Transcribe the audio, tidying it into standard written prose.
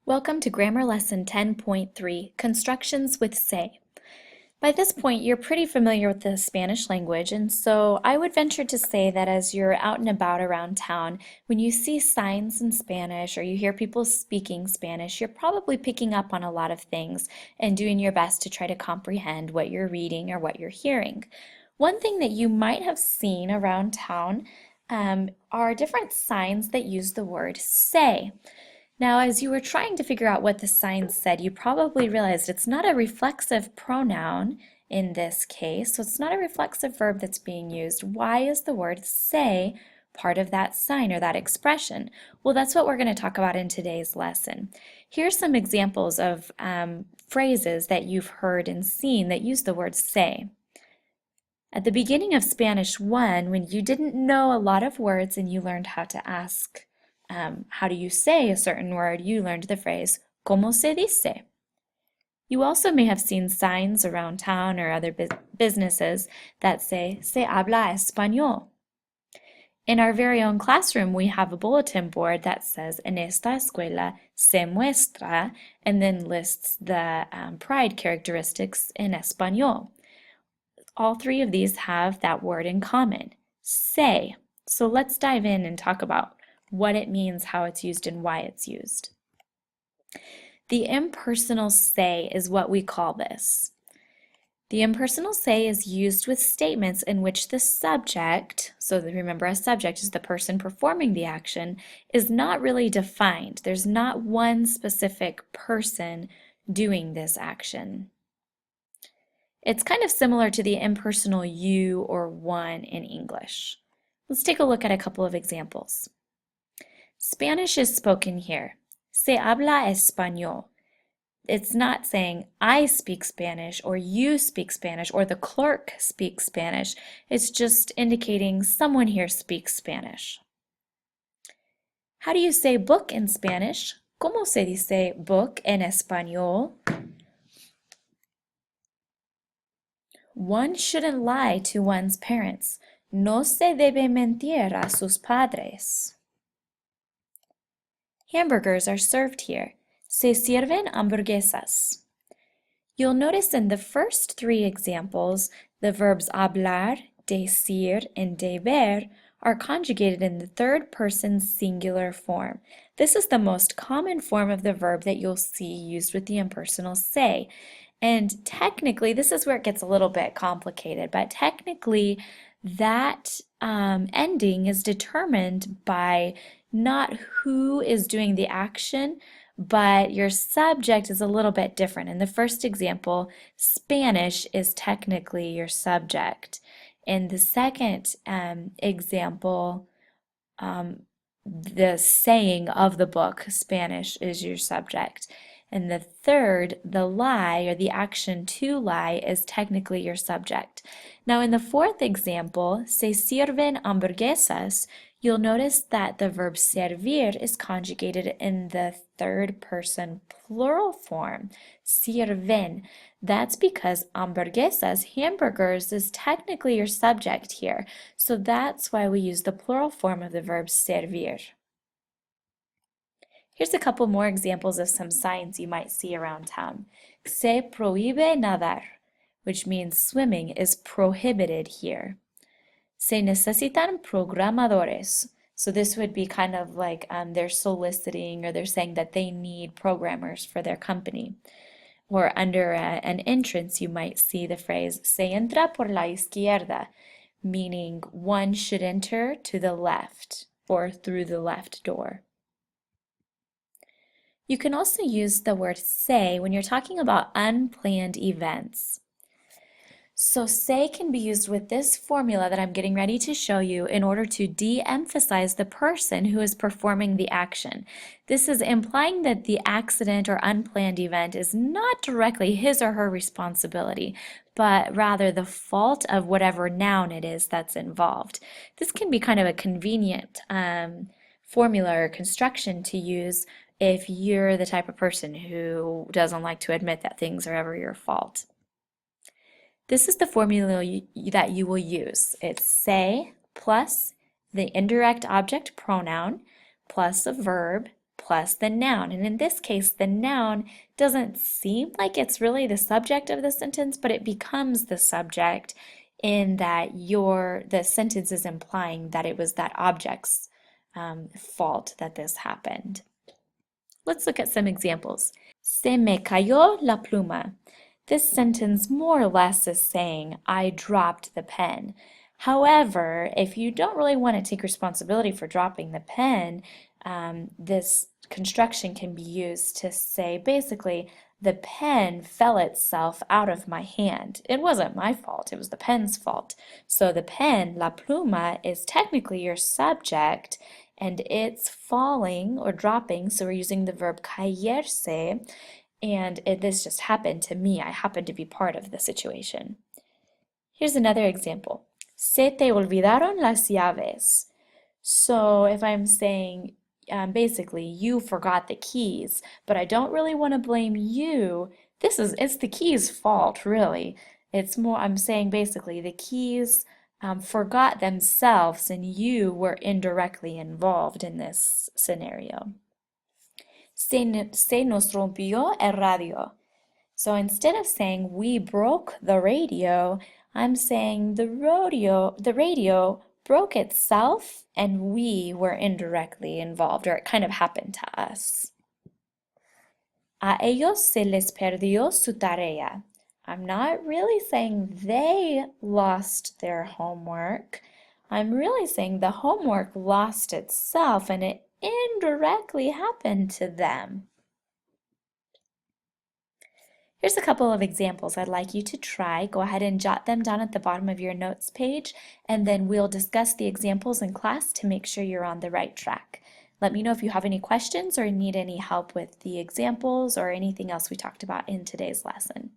Welcome to Grammar Lesson 10.3, Constructions with Say. By this point, you're pretty familiar with the Spanish language, and so I would venture to say that as you're out and about around town, when you see signs in Spanish or you hear people speaking Spanish, you're probably picking up on a lot of things and doing your best to try to comprehend what you're reading or what you're hearing. One thing that you might have seen around town are different signs that use the word say. Now, as you were trying to figure out what the sign said, you probably realized it's not a reflexive pronoun in this case, so it's not a reflexive verb that's being used. Why is the word say part of that sign or that expression? Well, that's what we're going to talk about in today's lesson. Here's some examples of phrases that you've heard and seen that use the word say. At the beginning of Spanish 1, when you didn't know a lot of words and you learned how to ask how do you say a certain word, you learned the phrase, ¿Cómo se dice? You also may have seen signs around town or other businesses that say, se habla español. In our very own classroom, we have a bulletin board that says, en esta escuela se muestra, and then lists the pride characteristics in español. All three of these have that word in common, say. So let's dive in and talk about what it means, how it's used, and why it's used. The impersonal say is what we call this. The impersonal say is used with statements in which the subject, so remember a subject is the person performing the action, is not really defined. There's not one specific person doing this action. It's kind of similar to the impersonal you or one in English. Let's take a look at a couple of examples. Spanish is spoken here. Se habla español. It's not saying I speak Spanish or you speak Spanish or the clerk speaks Spanish. It's just indicating someone here speaks Spanish. How do you say book in Spanish? ¿Cómo se dice book en español? One shouldn't lie to one's parents. No se debe mentir a sus padres. Hamburgers are served here. Se sirven hamburguesas. You'll notice in the first three examples, the verbs hablar, decir, and deber are conjugated in the third person singular form. This is the most common form of the verb that you'll see used with the impersonal say. And technically, this is where it gets a little bit complicated, but technically that ending is determined by not who is doing the action, but your subject is a little bit different. In the first example, Spanish is technically your subject. In the second example, the saying of the book, Spanish, is your subject. And the third, the lie or the action to lie is technically your subject. Now in the fourth example, se sirven hamburguesas, you'll notice that the verb servir is conjugated in the third person plural form, sirven. That's because hamburguesas, hamburgers, is technically your subject here. So that's why we use the plural form of the verb servir. Here's a couple more examples of some signs you might see around town. Se prohíbe nadar, which means swimming is prohibited here. Se necesitan programadores. So this would be kind of like they're soliciting or they're saying that they need programmers for their company. Or under an entrance, you might see the phrase se entra por la izquierda, meaning one should enter to the left or through the left door. You can also use the word say when you're talking about unplanned events. So say can be used with this formula that I'm getting ready to show you in order to de-emphasize the person who is performing the action. This is implying that the accident or unplanned event is not directly his or her responsibility, but rather the fault of whatever noun it is that's involved. This can be kind of a convenient formula or construction to use if you're the type of person who doesn't like to admit that things are ever your fault. This is the formula that you will use. It's say plus the indirect object pronoun plus a verb plus the noun. And in this case, the noun doesn't seem like it's really the subject of the sentence, but it becomes the subject in that the sentence is implying that it was that object's fault that this happened. Let's look at some examples. Se me cayó la pluma. This sentence more or less is saying, I dropped the pen. However, if you don't really want to take responsibility for dropping the pen, this construction can be used to say basically, the pen fell itself out of my hand. It wasn't my fault, it was the pen's fault. So the pen, la pluma, is technically your subject, and it's falling or dropping, so we're using the verb caerse, and this just happened to me. I happened to be part of the situation. Here's another example. Se te olvidaron las llaves. So if I'm saying basically you forgot the keys, but I don't really want to blame you. It's the keys' fault, really. It's more, I'm saying basically the keys forgot themselves and you were indirectly involved in this scenario. Se nos rompió el radio. So instead of saying we broke the radio, I'm saying the radio broke itself and we were indirectly involved, or it kind of happened to us. A ellos se les perdió su tarea. I'm not really saying they lost their homework. I'm really saying the homework lost itself and it indirectly happened to them. Here's a couple of examples I'd like you to try. Go ahead and jot them down at the bottom of your notes page, and then we'll discuss the examples in class to make sure you're on the right track. Let me know if you have any questions or need any help with the examples or anything else we talked about in today's lesson.